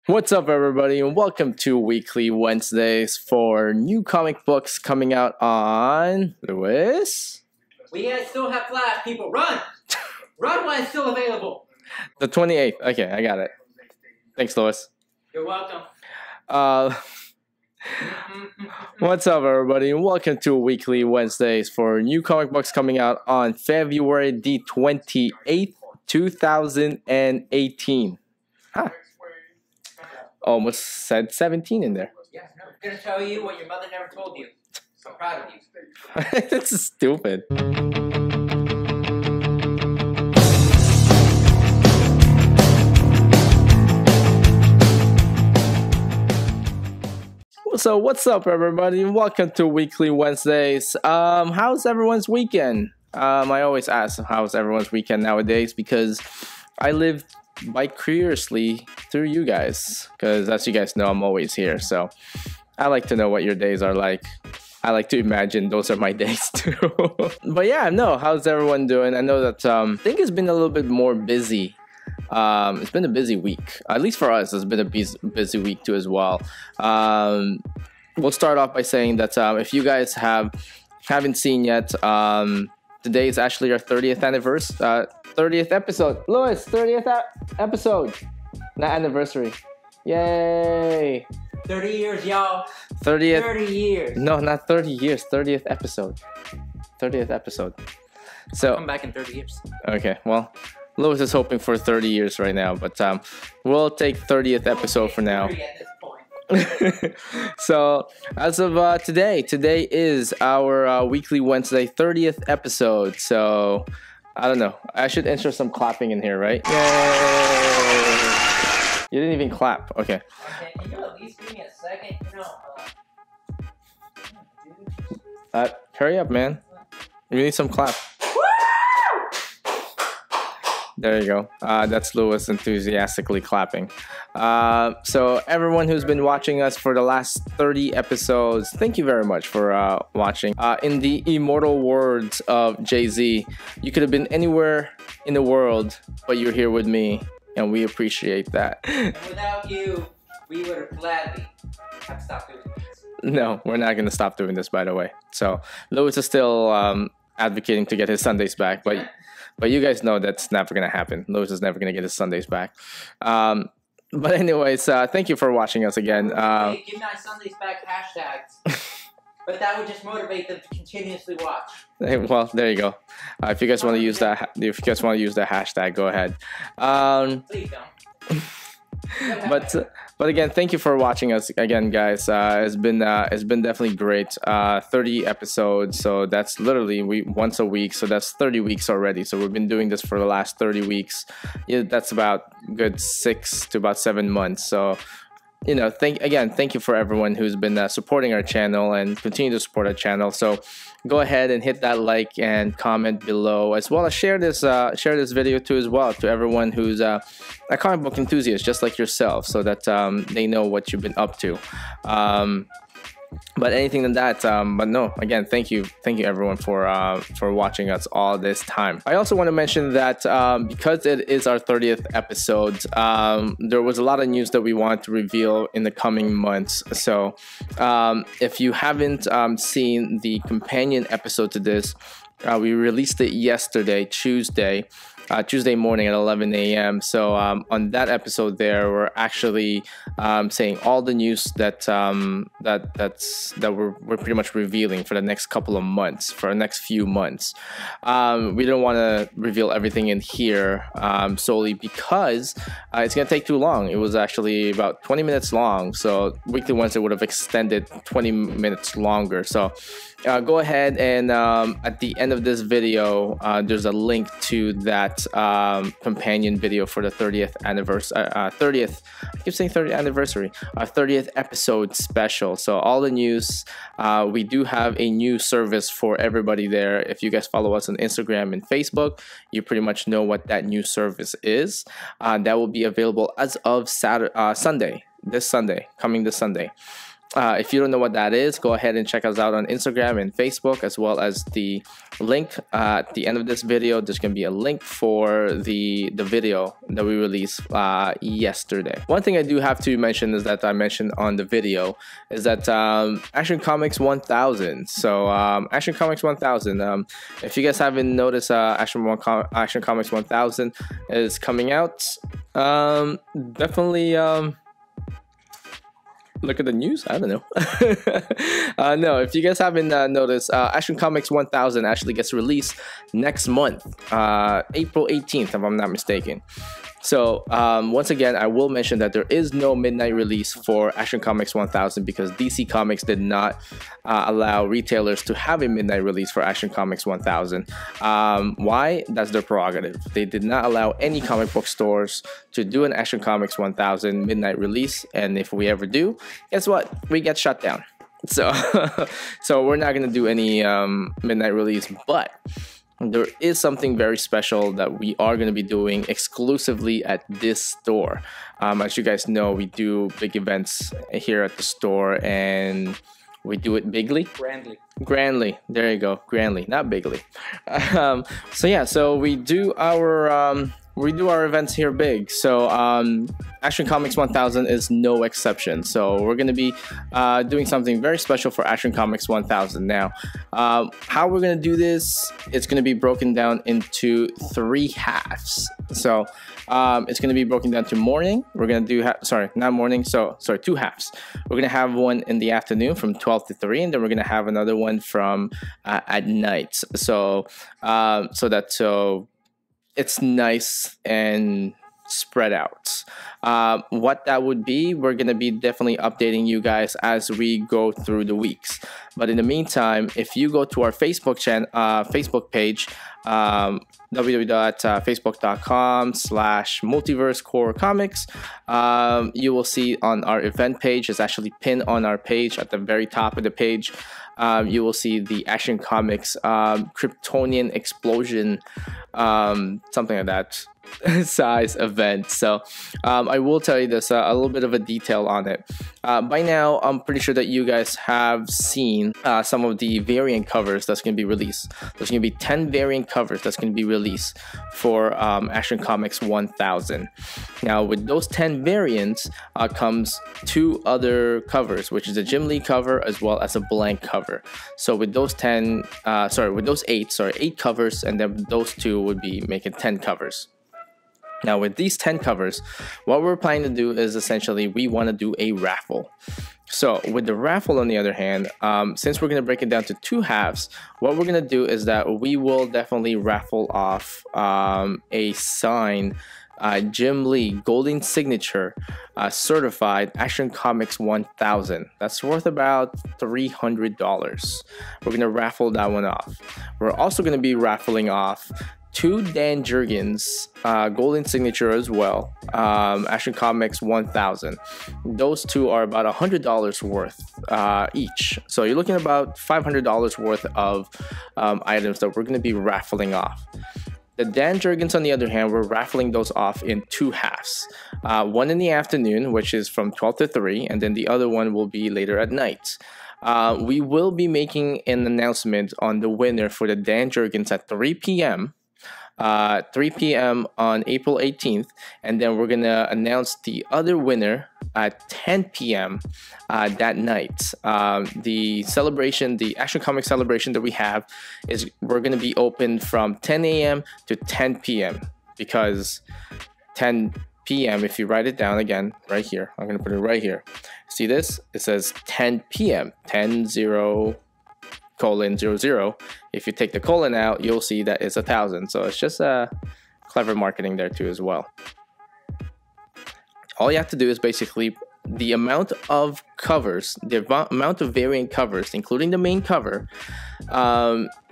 What's up, everybody, and welcome to Weekly Wednesdays for new comic books coming out on Lewis. We still have Flash, people. Run! Run while it's still available. The 28th. Okay, I got it. Thanks, Lewis. You're welcome. What's up, everybody, and welcome to Weekly Wednesdays for new comic books coming out on February the 28th, 2018. Huh. Almost said 17 in there. Yeah, no, I'm going to tell you what your mother never told you. I'm proud of you. That's stupid. So what's up, everybody? Welcome to Weekly Wednesdays. How's everyone's weekend? I always ask how's everyone's weekend nowadays because I live vicariously through you guys, because as you guys know, I'm always here, so I like to know what your days are like. I like to imagine those are my days too. But yeah, no, how's everyone doing? I know that I think it's been a little bit more busy. It's been a busy week, at least for us. It's been a busy week too as well. We'll start off by saying that if you guys haven't seen yet, today is actually our 30th anniversary. 30th episode. Lewis, 30th episode. Not anniversary. Yay. 30 years, y'all. 30th. 30 years. No, not 30 years. 30th episode. 30th episode. So Come back in 30 years. Okay, well, Lewis is hoping for 30 years right now, but we'll take 30th episode for now. At this point. So as of today is our Weekly Wednesday 30th episode. So I don't know, I should insert some clapping in here, right? Yay! You didn't even clap. Okay, Can you at least give me a second? hurry up, man. We need some clap. There you go. That's Lewis enthusiastically clapping. So everyone who's been watching us for the last 30 episodes, thank you very much for watching. In the immortal words of Jay-Z, you could have been anywhere in the world, but you're here with me, and we appreciate that. And without you, we would have gladly have stopped doing this. No, we're not going to stop doing this, by the way. So Lewis is still advocating to get his Sundays back, but you guys know that's never going to happen. Lewis is never going to get his Sundays back. But anyways, thank you for watching us again. Hey, give my Sundays back hashtags. But that would just motivate them to continuously watch. Well, there you go. If you guys want to use that, hashtag, go ahead. Please don't. But again, thank you for watching us again, guys. It's been definitely great. 30 episodes, so that's literally once a week, so that's 30 weeks already. So we've been doing this for the last 30 weeks. Yeah, that's about good 6 to about 7 months. So thank you for everyone who's been supporting our channel and continue to support our channel. So go ahead and hit that like and comment below, as well as share this video too as well to everyone who's a comic book enthusiast just like yourself, so that they know what you've been up to. But anything than that, but no, again, thank you everyone for watching us all this time. I also want to mention that because it is our 30th episode, there was a lot of news that we want to reveal in the coming months. So if you haven't seen the companion episode to this, we released it yesterday, Tuesday morning at 11 a.m. So on that episode there, we're actually saying all the news that we're pretty much revealing for the next couple of months, for the next few months. We don't want to reveal everything in here solely because it's going to take too long. It was actually about 20 minutes long, so Weekly Wednesday would have extended 20 minutes longer. So go ahead and at the end of this video, there's a link to that companion video for the 30th anniversary. I keep saying 30th anniversary. 30th episode special. So all the news. We do have a new service for everybody there. If you guys follow us on Instagram and Facebook, you pretty much know what that new service is. That will be available as of Sunday. This Sunday, coming this Sunday. If you don't know what that is, go ahead and check us out on Instagram and Facebook, as well as the link at the end of this video. There's going to be a link for the video that we released yesterday. One thing I do have to mention is that I mentioned on the video is that Action Comics 1000. So Action Comics 1000. If you guys haven't noticed, Action Comics 1000 is coming out. Definitely. Look at the news. I don't know. No, if you guys haven't noticed, Action Comics 1000 actually gets released next month, April 18th, if I'm not mistaken. So once again, I will mention that there is no midnight release for Action Comics 1000 because DC Comics did not allow retailers to have a midnight release for Action Comics 1000. Why? That's their prerogative. They did not allow any comic book stores to do an Action Comics 1000 midnight release, and if we ever do, guess what? We get shut down. So, so we're not gonna do any midnight release, but there is something very special that we are going to be doing exclusively at this store. As you guys know, we do big events here at the store, and we do it bigly. Grandly. There you go. Grandly, not bigly. So yeah, so we do our events here big. So Action Comics 1000 is no exception. So we're going to be doing something very special for Action Comics 1000. Now, how we're going to do this, it's going to be broken down into 3 halves. So it's going to be broken down to morning. We're going to do, not morning, so 2 halves. We're going to have one in the afternoon from 12 to 3, and then we're going to have another one from at night. So it's nice and spread out. What that would be, we're going to be definitely updating you guys as we go through the weeks. But in the meantime, if you go to our Facebook page, www.facebook.com/multiversecorecomics, you will see on our event page, it's actually pinned on our page at the very top of the page. You will see the Action Comics Kryptonian Explosion, something like that, size event. So I will tell you this, a little bit of a detail on it. By now, I'm pretty sure that you guys have seen some of the variant covers that's going to be released. There's going to be 10 variant covers that's going to be released for Action Comics 1000. Now, with those 10 variants comes 2 other covers, which is a Jim Lee cover as well as a blank cover. So with those 8 covers, and then those 2 would be making 10 covers. Now, with these 10 covers, what we're planning to do is essentially we want to do a raffle. So with the raffle, on the other hand, since we're going to break it down to 2 halves, what we're going to do is that we will definitely raffle off a signed Jim Lee Golden Signature certified Action Comics 1000. That's worth about $300. We're going to raffle that one off. We're also going to be raffling off 2 Dan Jurgens Golden Signature as well, Action Comics 1000. Those 2 are about $100 worth each. So you're looking at about $500 worth of items that we're going to be raffling off. The Dan Jurgens, on the other hand, we're raffling those off in 2 halves. One in the afternoon, which is from 12 to 3, and then the other one will be later at night. We will be making an announcement on the winner for the Dan Jurgens at 3 p.m. 3 p.m. on April 18th, and then we're gonna announce the other winner at 10 p.m. That night. The celebration, the Action Comics celebration that we have, is we're gonna be open from 10 a.m. to 10 p.m. because 10 p.m. if you write it down again right here, I'm gonna put it right here. See this? It says 10 p.m. 10:00:00. If you take the colon out, you'll see that it's 1,000. So it's just clever marketing there too as well. All you have to do is basically the amount of covers, the amount of variant covers, including the main cover,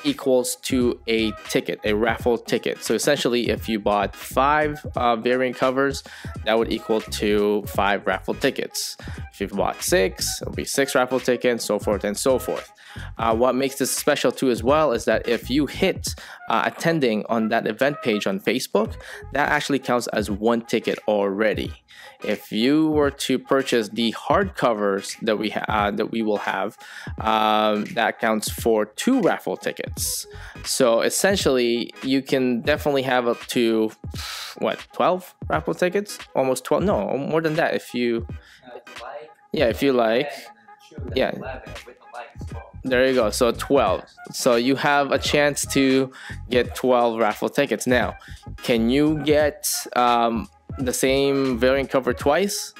equals to a ticket, a raffle ticket. So essentially, if you bought 5 variant covers, that would equal to 5 raffle tickets. If you bought 6, it'll be 6 raffle tickets, so forth and so forth. What makes this special too as well is that if you hit attending on that event page on Facebook, that actually counts as 1 ticket already. If you were to purchase the hardcover covers that we will have, that counts for 2 raffle tickets. So essentially, you can definitely have up to 12 raffle tickets, almost 12. No, more than that if you. Yeah, if you like. Yeah. There you go. So 12. So you have a chance to get 12 raffle tickets. Now, can you get the same variant cover twice?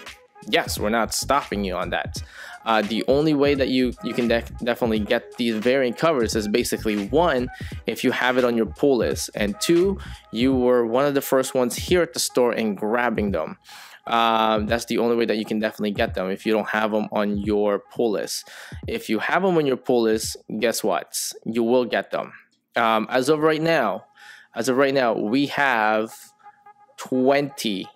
Yes, we're not stopping you on that. The only way that you can definitely get these variant covers is basically 1, if you have it on your pull list, and 2, you were one of the first ones here at the store and grabbing them. That's the only way that you can definitely get them if you don't have them on your pull list. If you have them on your pull list, guess what? You will get them. As of right now, we have 20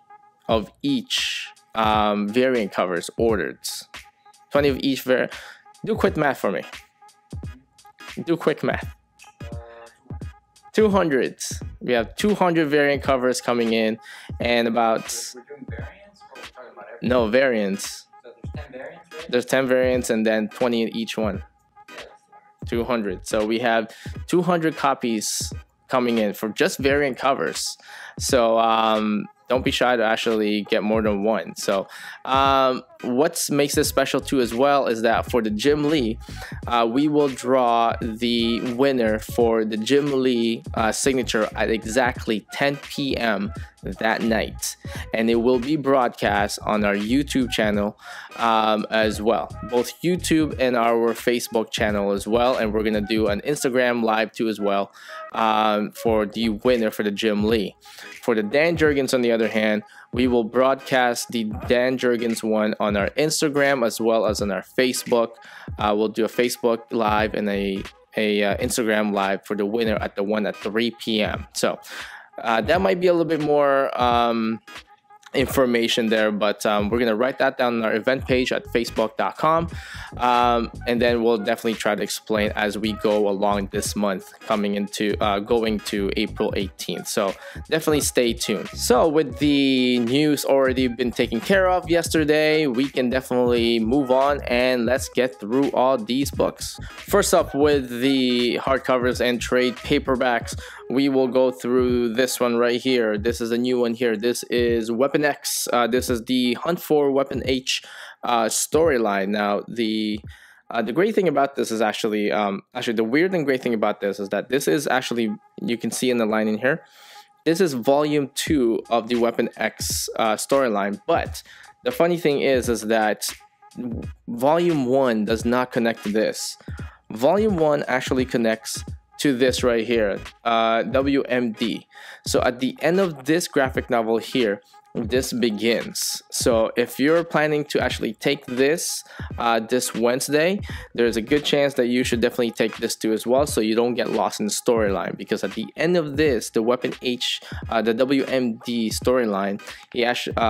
of each variant covers ordered. 20 of each variant. Do quick math for me. Do quick math. 200. We have 200 variant covers coming in, and about. We're doing variants, or we're talking about everything? No, variants. So there's 10 variants, right? There's 10 variants and then 20 in each one. Yeah, 200. So we have 200 copies coming in for just variant covers. So don't be shy to actually get more than one. So what makes this special too as well is that for the Jim Lee, we will draw the winner for the Jim Lee signature at exactly 10 p.m. that night, and it will be broadcast on our YouTube channel as well, both YouTube and our Facebook channel as well. And we're gonna do an Instagram live too as well for the winner for the Jim Lee. For the Dan Jurgens, on the other hand, we will broadcast the Dan Jurgens one on our Instagram as well as on our Facebook. We'll do a Facebook live and a Instagram live for the winner at the one at 3 p.m. So that might be a little bit more information there, but we're gonna write that down on our event page at facebook.com, and then we'll definitely try to explain as we go along this month, coming into going to April 18th. So definitely stay tuned. So with the news already been taken care of yesterday, we can definitely move on and let's get through all these books. First up, with the hardcovers and trade paperbacks, we will go through this one right here. This is a new one here. This is Weapon X. This is the Hunt for Weapon H storyline. Now, the great thing about this is actually the weird and great thing about this is that this is actually, you can see in the line in here, this is volume 2 of the Weapon X storyline. But the funny thing is that volume 1 does not connect to this. Volume 1 actually connects to this right here, WMD. So at the end of this graphic novel here, this begins. So if you're planning to actually take this this Wednesday, there's a good chance that you should definitely take this too as well, so you don't get lost in the storyline. Because at the end of this, the Weapon H, the WMD storyline,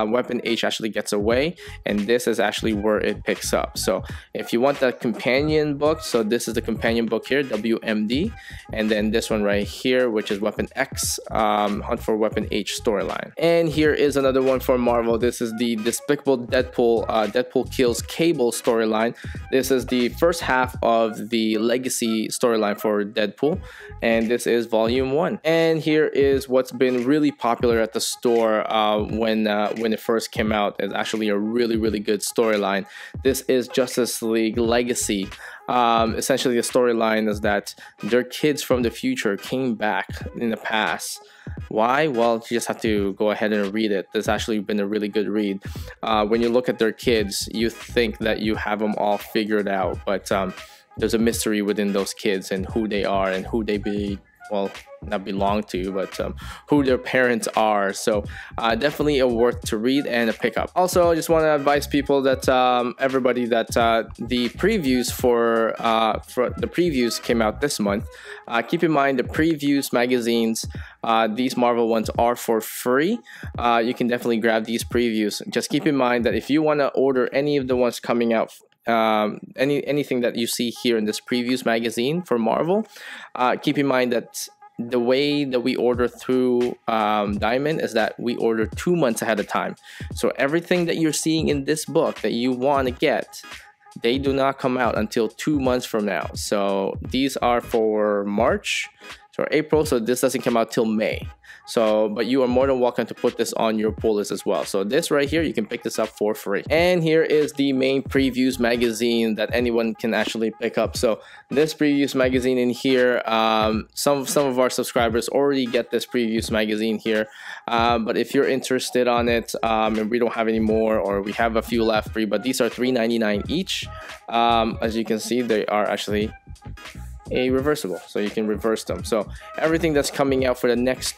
Weapon H actually gets away, and this is actually where it picks up. So if you want the companion book, so this is the companion book here, WMD, and then this one right here, which is Weapon X, Hunt for Weapon H storyline. And here is another one for Marvel. This is the Despicable Deadpool, Deadpool Kills Cable storyline. This is the first half of the Legacy storyline for Deadpool, and this is volume 1. And here is what's been really popular at the store when it first came out. It's actually a really good storyline. This is Justice League Legacy. Essentially, the storyline is that their kids from the future came back in the past. Why? Well, you just have to go ahead and read it. This actually been a really good read. When you look at their kids, you think that you have them all figured out, but there's a mystery within those kids and who they are and who they not belong to, but who their parents are. So definitely a worth to read and a pickup. Also, I just want to advise people that everybody that the previews for the previews came out this month. Keep in mind the previews magazines, these Marvel ones are for free. You can definitely grab these previews. Just keep in mind that if you want to order any of the ones coming out, anything that you see here in this previews magazine for Marvel, keep in mind that the way that we order through Diamond is that we order 2 months ahead of time. So everything that you're seeing in this book that you want to get, they do not come out until 2 months from now. So these are for March or April, so this doesn't come out till May. So, but you are more than welcome to put this on your pull list as well. So this right here, you can pick this up for free. And here is the main previews magazine that anyone can actually pick up. So this previews magazine in here, some of our subscribers already get this previews magazine here. But if you're interested on it, and we don't have any more, or we have a few left free, but these are $3.99 each. As you can see, they are actually a reversible, so you can reverse them. So everything that's coming out for the next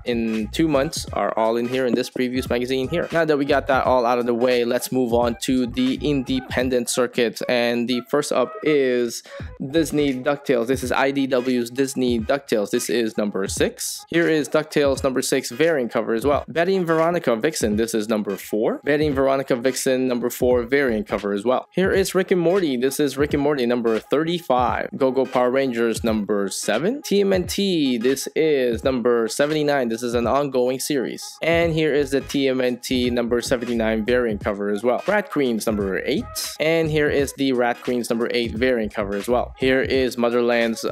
in 2 months are all in here in this previews magazine here. Now that we got that all out of the way, let's move on to the independent circuit. And the first up is Disney DuckTales. This is IDW's Disney DuckTales. This is number 6. Here is DuckTales number 6 variant cover as well. Betty and Veronica Vixen. This is number 4. Betty and Veronica Vixen number 4 variant cover as well. Here is Rick and Morty. This is Rick and Morty number 35. Go-Go Power Rangers number 7. TMNT. This is number 79. This is an ongoing series. And here is the TMNT number 79 variant cover as well. Rat Queens number 8. And here is the Rat Queens number 8 variant cover as well. Here is Motherlands,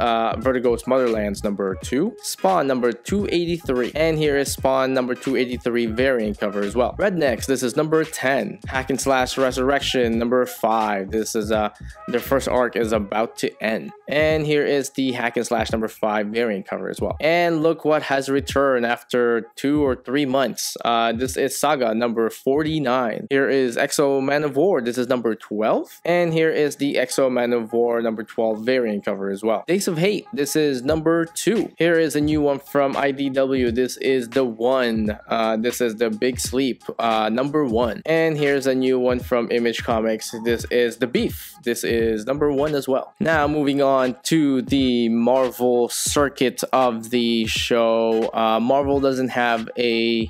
Vertigo's Motherlands number 2. Spawn number 283. And here is Spawn number 283 variant cover as well. Rednecks, this is number 10. Hack and Slash Resurrection number 5. This is their first arc is about to end. And here is the Hack and Slash number 5 variant cover as well. And look what has returned after 2 or 3 months. This is Saga number 49. Here is Exo Man of War. This is number 12. And here is the Exo Man of War number 12 variant cover as well. Days of Hate. This is number 2. Here is a new one from IDW. This is The One. This is The Big Sleep number 1. And here's a new one from Image Comics. This is The Beef. This is number 1 as well. Now moving on to the Marvel circuit of the show. Marvel doesn't have a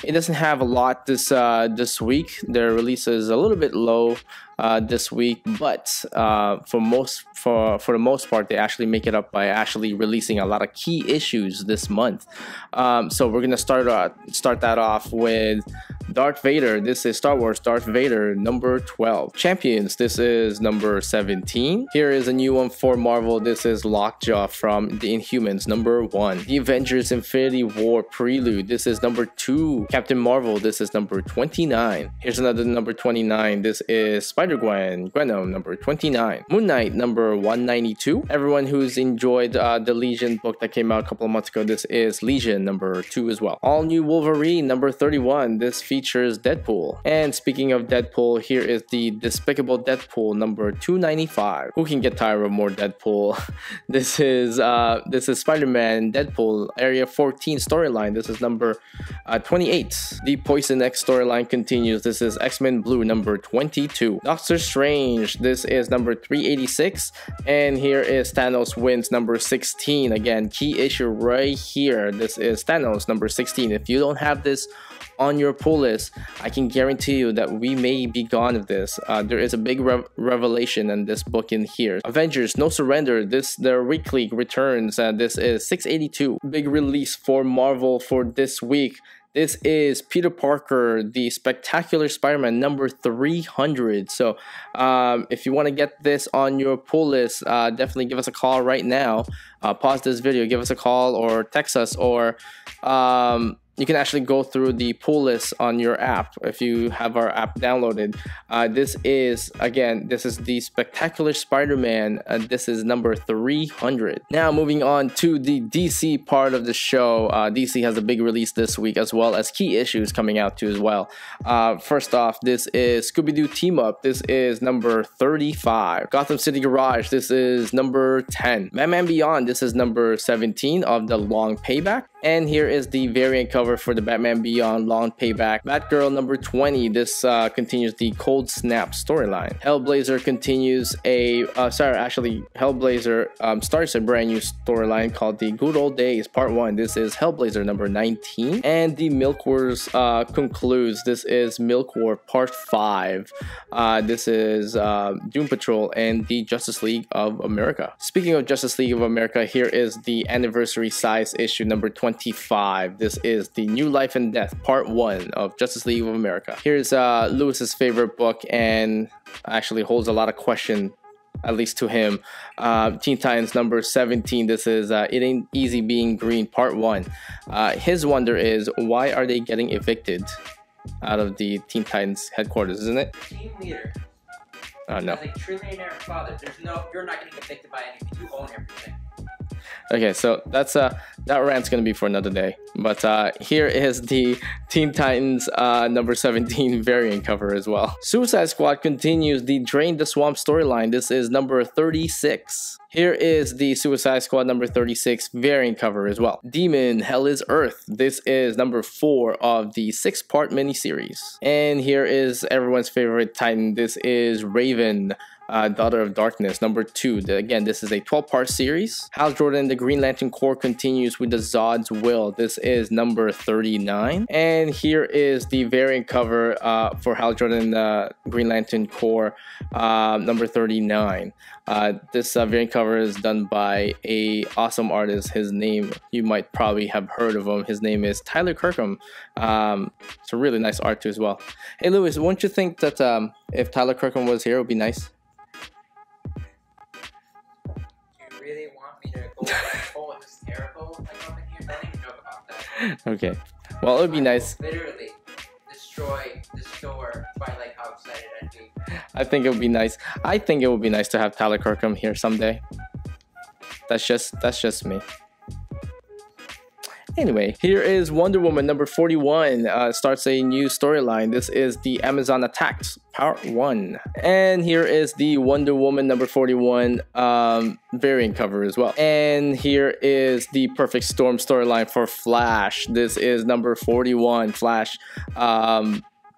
lot this week. Their release is a little bit low this week, but for the most part, they actually make it up by actually releasing a lot of key issues this month. So we're gonna start that off with Darth Vader. This is Star Wars Darth Vader number 12. Champions. This is number 17. Here is a new one for Marvel. This is Lockjaw from the Inhumans number 1. The Avengers Infinity War Prelude. This is number 2. Captain Marvel. This is number 29. Here's another number 29. This is Spider-Gwen number 29. Moon Knight number 192. Everyone who's enjoyed the Legion book that came out a couple of months ago, this is Legion number 2 as well. All New Wolverine number 31. This features Deadpool. And speaking of Deadpool, here is the Despicable Deadpool number 295. Who can get tired of more Deadpool? This is Spider-Man Deadpool Area 14 storyline. This is number 28. The Poison X storyline continues. This is X-Men Blue number 22. Doctor Strange. This is number 386. And here is Thanos Wins number 16. Again, key issue right here. This is Thanos number 16. If you don't have this on your pull list, I can guarantee you that we may be gone of this. There is a big revelation in this book in here. Avengers No Surrender. Their weekly returns. This is 682. Big release for Marvel for this week. This is Peter Parker, the Spectacular Spider-Man number 300. So if you want to get this on your pull list, definitely give us a call right now. Pause this video, give us a call or text us, or you can actually go through the pull list on your app if you have our app downloaded. This is the Spectacular Spider-Man. This is number 300. Now moving on to the DC part of the show. DC has a big release this week, as well as key issues coming out too as well. First off, this is Scooby-Doo Team Up. This is number 35. Gotham City Garage. This is number 10. Batman Beyond. This is number 17 of the Long Payback. And here is the variant cover cover for the Batman Beyond Long Payback. Batgirl number 20. This continues the Cold Snap storyline. Hellblazer continues Hellblazer starts a brand new storyline called the Good Old Days Part 1. This is Hellblazer number 19. And the Milk Wars concludes. This is Milk War Part 5. This is Doom Patrol and the Justice League of America. Speaking of Justice League of America, here is the anniversary size issue number 25. This is the New Life and Death Part 1 of Justice League of America. Here's Lewis's favorite book and actually holds a lot of question, at least to him. Teen Titans number 17. This is It Ain't Easy Being Green Part 1. His wonder is, why are they getting evicted out of the Teen Titans headquarters, isn't it? Team leader. No. As a trillionaire father, you're not getting affected by anything. You own everything. Okay, so that's that rant's gonna be for another day. But here is the Teen Titans number 17 variant cover as well. Suicide Squad continues the Drain the Swamp storyline. This is number 36. Here is the Suicide Squad number 36 variant cover as well. Demon Hell is Earth. This is number 4 of the 6-part miniseries. And here is everyone's favorite Titan. This is Raven, Daughter of Darkness, number 2. Again, this is a 12-part series. Hal Jordan and the Green Lantern Corps continues with the Zod's Will. This is number 39. And here is the variant cover for Hal Jordan and the Green Lantern Corps, number 39. This variant cover is done by a awesome artist. His name, you might probably have heard of him. His name is Tyler Kirkham. It's a really nice art too as well. Hey Lewis, won't you think that if Tyler Kirkham was here, it would be nice? Really want me to go full hysterical like up in here? Don't even joke about that. Okay. Well, it would be nice. Literally destroy the store by like how excited I'd be. I think it would be nice. I think it would be nice to have Tyler Kirkham here someday. That's just me. Anyway, here is Wonder Woman number 41. Starts a new storyline. This is the Amazon Attacks Part 1. And here is the Wonder Woman number 41 variant cover as well. And here is the Perfect Storm storyline for Flash. This is number 41. Flash,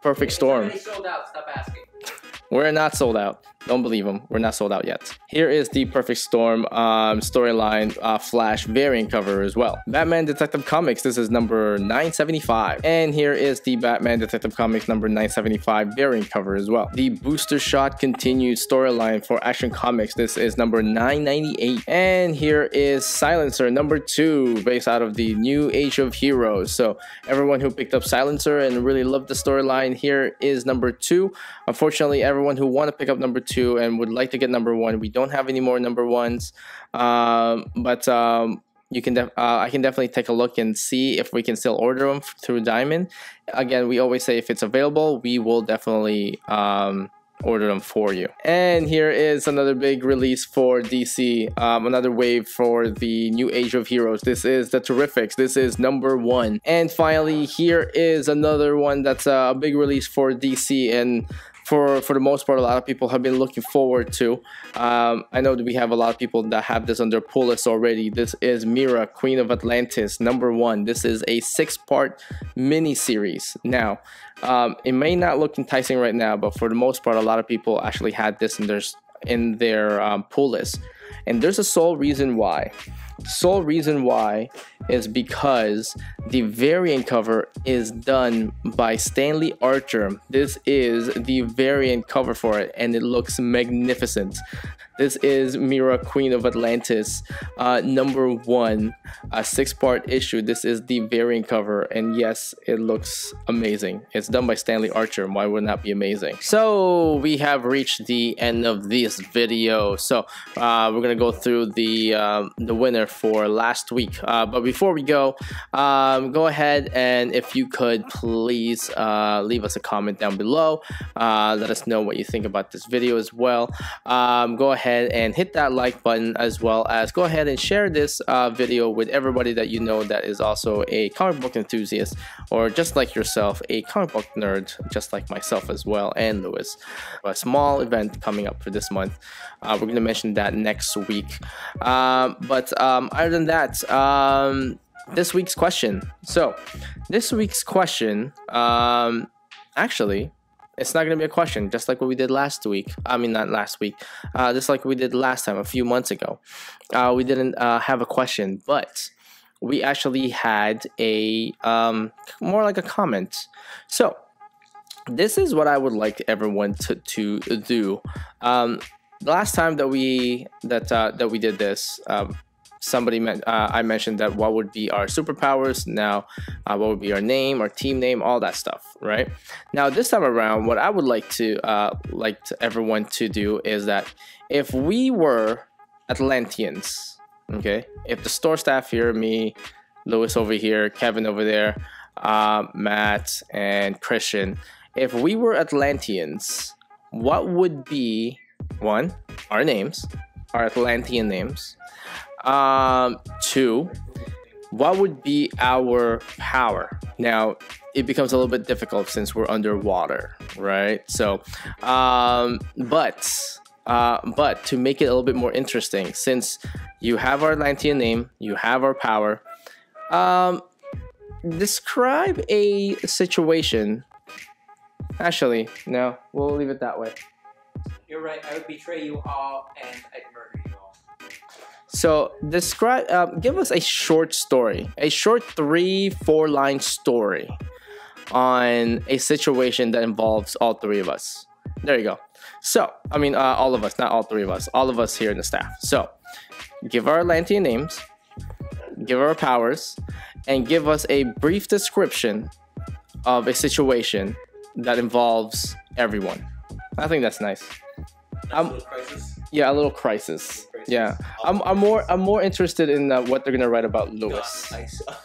Perfect Storm. Sold out. Stop asking. We're not sold out. Don't believe them. We're not sold out yet. Here is the Perfect Storm storyline Flash variant cover as well. Batman Detective Comics. This is number 975. And here is the Batman Detective Comics number 975 variant cover as well. The Booster Shot Continued storyline for Action Comics. This is number 998. And here is Silencer number 2, based out of the New Age of Heroes. So everyone who picked up Silencer and really loved the storyline, here is number 2. Unfortunately, everyone who want to pick up number 2 and would like to get number 1, we don't have any more number 1s, but you can I can definitely take a look and see if we can still order them through Diamond. Again, we always say if it's available, we will definitely order them for you. And here is another big release for DC, another wave for the New Age of Heroes. This is the Terrifics. This is number 1. And finally, here is another one that's a big release for DC, and for the most part, a lot of people have been looking forward to. I know that we have a lot of people that have this on their pull list already. This is Mira, Queen of Atlantis, number 1. This is a 6-part mini-series. Now, it may not look enticing right now, but for the most part, a lot of people actually had this in their pull list. And there's a sole reason why. Sole reason why is because the variant cover is done by Stanley Archer. This is the variant cover for it, and it looks magnificent. This is Mira, Queen of Atlantis, number 1, a 6-part issue. This is the variant cover, and yes, it looks amazing. It's done by Stanley Archer. Why would not be amazing? So we have reached the end of this video. So we're gonna go through the winner for last week. But before we go ahead and if you could please leave us a comment down below. Let us know what you think about this video as well. Go ahead and hit that like button, as well as go ahead and share this video with everybody that you know that is also a comic book enthusiast, or just like yourself, a comic book nerd, just like myself as well, and Lewis. A small event coming up for this month. We're going to mention that next week. But other than that, this week's question. So, this week's question, actually, it's not going to be a question, just like what we did last week. I mean, not last week. Just like we did last time, a few months ago. We didn't have a question, but we actually had a more like a comment. So, this is what I would like everyone to do. The last time that we did this, I mentioned that what would be our superpowers. Now, what would be our name, our team name, all that stuff, right? Now, this time around, what I would like everyone to do is that if we were Atlanteans, okay, if the store staff here, me, Lewis over here, Kevin over there, Matt and Christian, if we were Atlanteans, what would be one, our names, our Atlantean names? Two, what would be our power? Now, it becomes a little bit difficult since we're underwater, right? So, but to make it a little bit more interesting, since you have our Atlantean name, you have our power, describe a situation. Actually, no, we'll leave it that way. You're right. I would betray you all, and I'd murder you all. So give us a short story, a short 3-4 line story on a situation that involves all three of us. There you go. So, I mean, all of us, not all three of us, all of us here in the staff. So, give our Atlantean names, give our powers, and give us a brief description of a situation that involves everyone. I think that's nice. A little crisis. Yeah, a little crisis. Yeah, I'm more interested in what they're gonna write about Lewis. I swear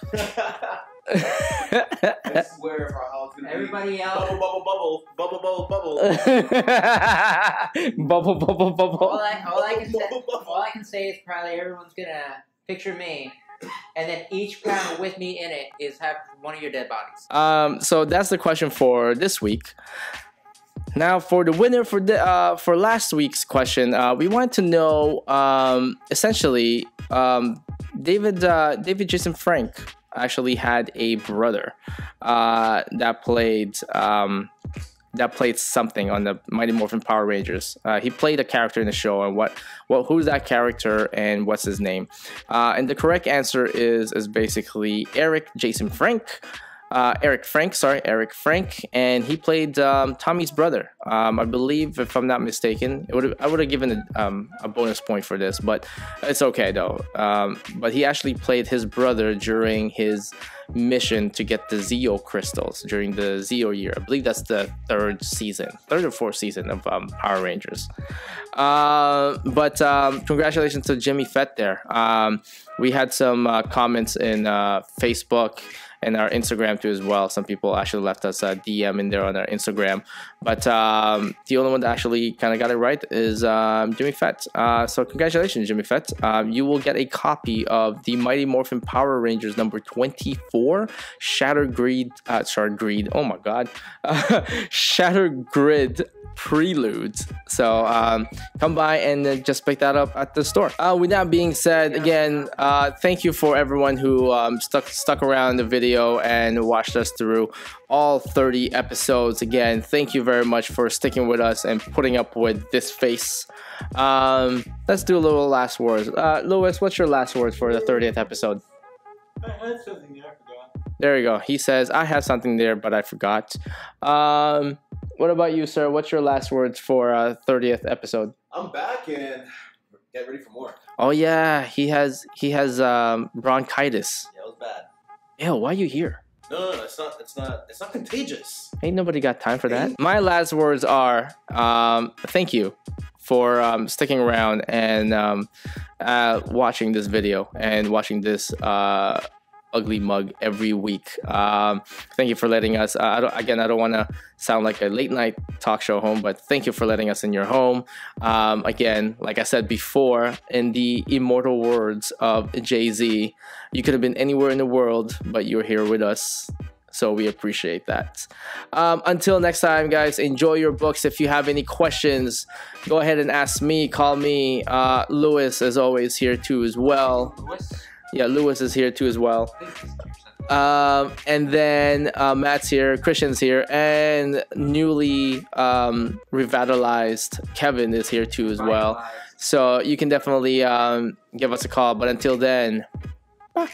if our house gonna Everybody be else. bubble. Bubble. All I can say is probably everyone's gonna picture me, and then each panel with me in it is have one of your dead bodies. So that's the question for this week. Now, for the winner for last week's question, we want to know essentially David Jason Frank actually had a brother that played something on the Mighty Morphin Power Rangers. He played a character in the show, and who's that character and what's his name? And the correct answer is basically Eric Frank, and he played Tommy's brother. I believe, if I'm not mistaken, I would have given a bonus point for this, but it's okay though. But he actually played his brother during his mission to get the Zeo crystals during the Zeo year. I believe that's the third or fourth season of Power Rangers. But congratulations to Jimmy Fett there. We had some comments in Facebook and our Instagram too as well. Some people actually left us a DM in there on our Instagram. But the only one that actually kind of got it right is Jimmy Fett. So congratulations, Jimmy Fett. You will get a copy of the Mighty Morphin Power Rangers number 24, Shattered Grid. Oh my God, Shattered Grid Preludes. So come by and just pick that up at the store. With that being said, again, thank you for everyone who stuck around the video and watched us through all 30 episodes. Again, thank you very much for sticking with us and putting up with this face. Let's do a little last words. Lewis, what's your last words for the 30th episode? I had something there, I forgot. There you go. He says, I have something there, but I forgot. What about you, sir? What's your last words for 30th episode? I'm back and get ready for more. Oh yeah, he has bronchitis. Yeah, it was bad. Ew, why are you here? No, it's not contagious. Ain't nobody got time for that. My last words are thank you for sticking around and watching this video and watching this ugly mug every week. Thank you for letting us. I don't want to sound like a late night talk show home, but thank you for letting us in your home. Again, like I said before, in the immortal words of Jay-Z, you could have been anywhere in the world, but you're here with us. So we appreciate that. Until next time, guys, enjoy your books. If you have any questions, go ahead and ask me. Call me. Lewis, as always, here too as well. Yeah, Lewis is here too as well. And then Matt's here, Christian's here, and newly revitalized Kevin is here too as well. So you can definitely give us a call. But until then, bye.